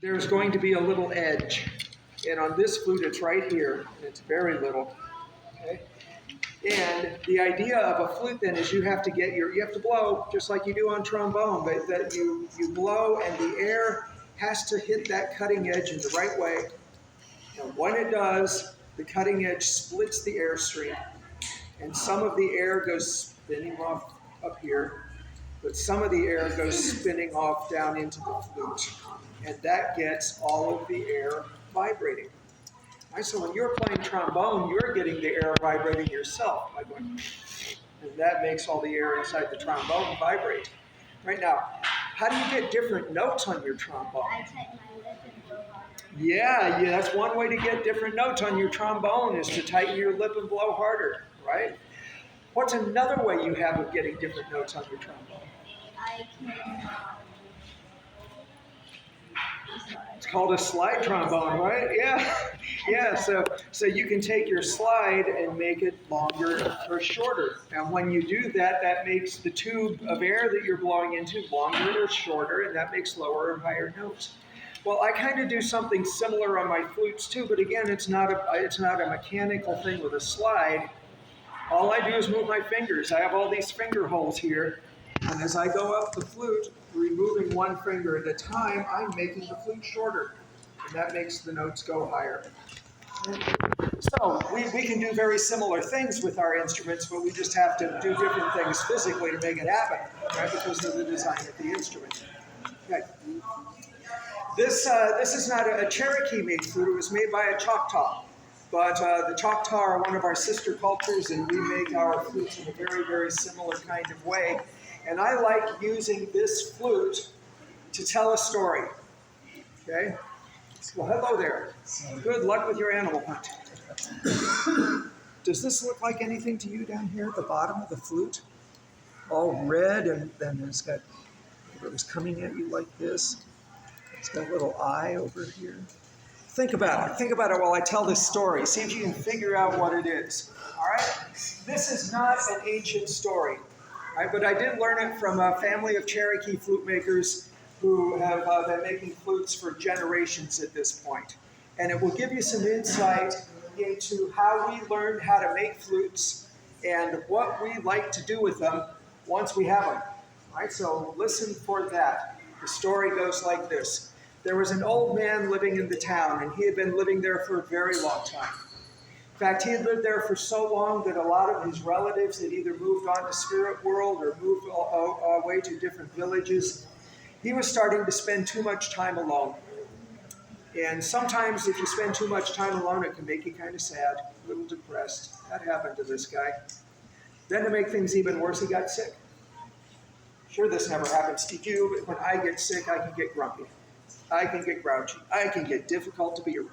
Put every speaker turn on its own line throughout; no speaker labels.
there's going to be a little edge. And on this flute, it's right here, and it's very little. Okay? And the idea of a flute then is you have to blow just like you do on trombone, but that you blow and the air has to hit that cutting edge in the right way. And when it does, the cutting edge splits the airstream, and some of the air goes spinning off up here, but some of the air goes spinning off down into the flute, and that gets all of the air vibrating. Right, so when you're playing trombone, you're getting the air vibrating yourself by going, and that makes all the air inside the trombone vibrate. Right now, how do you get different notes on your trombone?
I tighten my lip and blow harder.
Yeah, that's one way to get different notes on your trombone is to tighten your lip and blow harder, right? What's another way you have of getting different notes on your trombone?
I can.
It's called a slide trombone, right? Yeah, yeah. So you can take your slide and make it longer or shorter. And when you do that, that makes the tube of air that you're blowing into longer or shorter, and that makes lower or higher notes. Well, I kind of do something similar on my flutes too, but again, it's not a mechanical thing with a slide. All I do is move my fingers. I have all these finger holes here, and as I go up the flute, removing one finger at a time, I'm making the flute shorter, and that makes the notes go higher. So we can do very similar things with our instruments, but we just have to do different things physically to make it happen, right? Because of the design of the instrument. Okay. This is not a Cherokee-made flute. It was made by a Choctaw. But the Choctaw are one of our sister cultures, and we make our flutes in a very, very similar kind of way. And I like using this flute to tell a story. Okay? Well, hello there. Good luck with your animal hunt. Does this look like anything to you down here at the bottom of the flute? All red, and then it's got, it was coming at you like this. It's got a little eye over here. Think about it. Think about it while I tell this story. See if you can figure out what it is. All right? This is not an ancient story. All right? But I did learn it from a family of Cherokee flute makers who have been making flutes for generations at this point. And it will give you some insight into how we learned how to make flutes and what we like to do with them once we have them. All right? So listen for that. The story goes like this. There was an old man living in the town, and he had been living there for a very long time. In fact, he had lived there for so long that a lot of his relatives had either moved on to spirit world or moved away to different villages. He was starting to spend too much time alone. And sometimes if you spend too much time alone, it can make you kind of sad, a little depressed. That happened to this guy. Then to make things even worse, he got sick. Sure, this never happens to you, but when I get sick, I can get grumpy. I can get grouchy. I can get difficult to be around.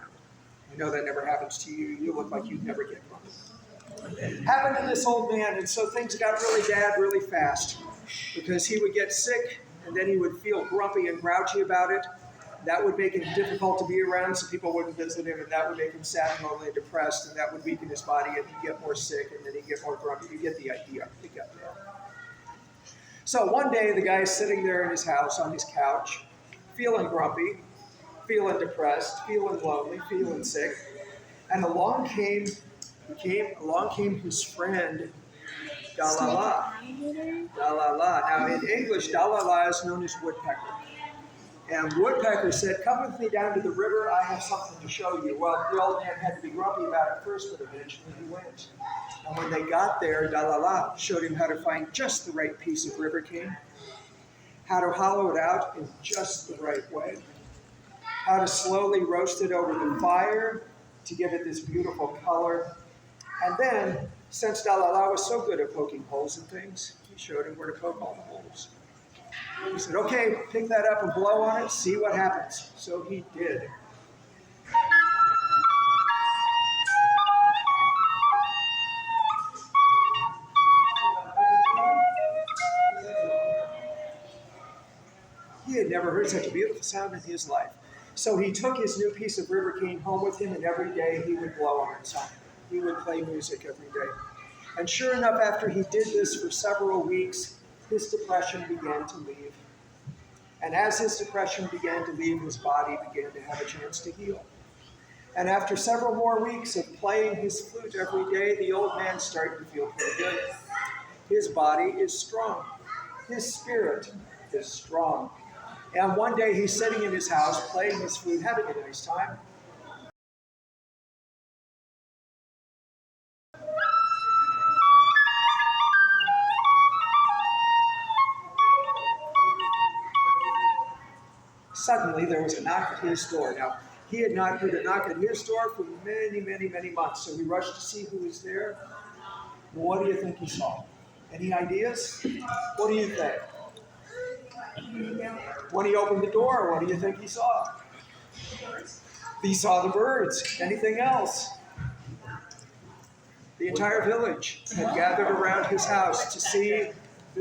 I know that never happens to you. You look like you'd never get grumpy. It happened to this old man, and so things got really bad really fast because he would get sick, and then he would feel grumpy and grouchy about it. That would make him difficult to be around, so people wouldn't visit him, and that would make him sad and lonely and depressed, and that would weaken his body, and he'd get more sick, and then he'd get more grumpy. You get the idea. You got that. So one day, the guy's sitting there in his house on his couch, feeling grumpy, feeling depressed, feeling lonely, feeling sick, and along came his friend, Dalala. Dalala. Now in English, Dalala is known as woodpecker. And woodpecker said, "Come with me down to the river, I have something to show you." Well, the old man had to be grumpy about it first, but eventually he went. And when they got there, Dalala showed him how to find just the right piece of river cane, how to hollow it out in just the right way, how to slowly roast it over the fire to give it this beautiful color. And then, since Dalala was so good at poking holes in things, he showed him where to poke all the holes. He said, "Okay, pick that up and blow on it, see what happens." So he did. He had never heard such a beautiful sound in his life. So he took his new piece of river cane home with him, and every day he would blow on it. He would play music every day. And sure enough, after he did this for several weeks, his depression began to leave. And as his depression began to leave, his body began to have a chance to heal. And after several more weeks of playing his flute every day, the old man started to feel pretty good. His body is strong. His spirit is strong. And one day he's sitting in his house playing his flute, having a nice time. Suddenly there was a knock at his door. Now, he had not heard a knock at his door for many, many, many months. So he rushed to see who was there. What do you think he saw? Any ideas? What do you think? When he opened the door, what do you think he saw? He saw the birds. Anything else? The entire village had gathered around his house to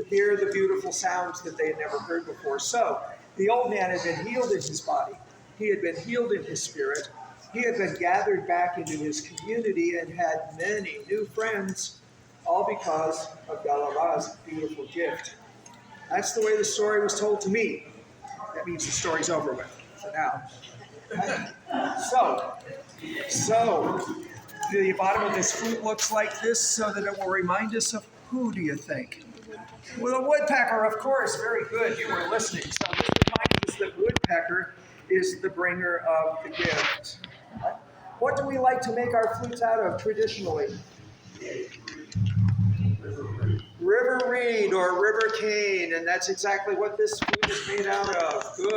hear the beautiful sounds that they had never heard before. So the old man had been healed in his body. He had been healed in his spirit. He had been gathered back into his community and had many new friends, all because of Delmarva's beautiful gift. That's the way the story was told to me. That means the story's over with for now. So the bottom of this flute looks like this so that it will remind us of who, do you think? Well, a woodpecker, of course. Very good. You were listening. So this reminds us that woodpecker is the bringer of the gift. What do we like to make our flutes out of traditionally? River reed or river cane, and that's exactly what this flute is made out of. Good.